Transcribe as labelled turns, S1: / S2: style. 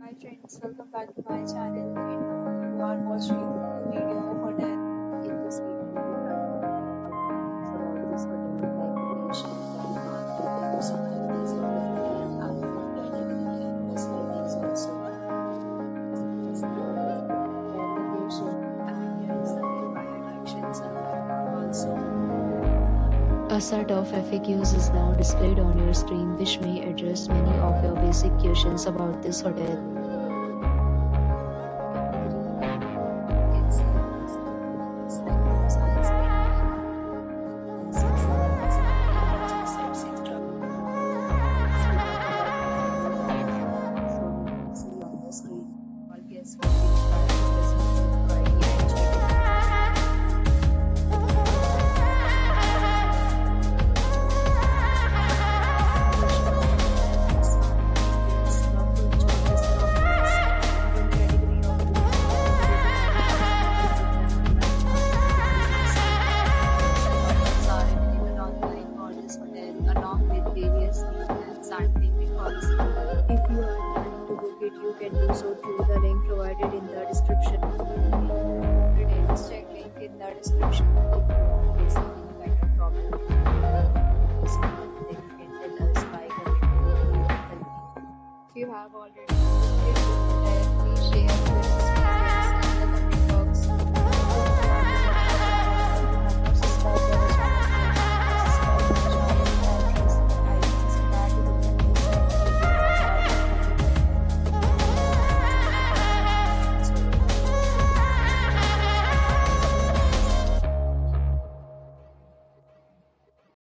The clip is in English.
S1: Hi friends, welcome back to my channel. Right now you are watching a video of hotel. In this video, we will about this hotel, like location, landmark, reviews, amenities of the hotel, and creativity and facilities also. Location and here is the nearby attractions and landmark also.
S2: A set of FAQs is now displayed on your screen, which may address many of your basic questions about this hotel.
S1: If you are planning to book it, you can do so through the link provided in the description. Details check link in the description. If you are facing any kind of problem, then you can tell us by commenting below the link. If you have already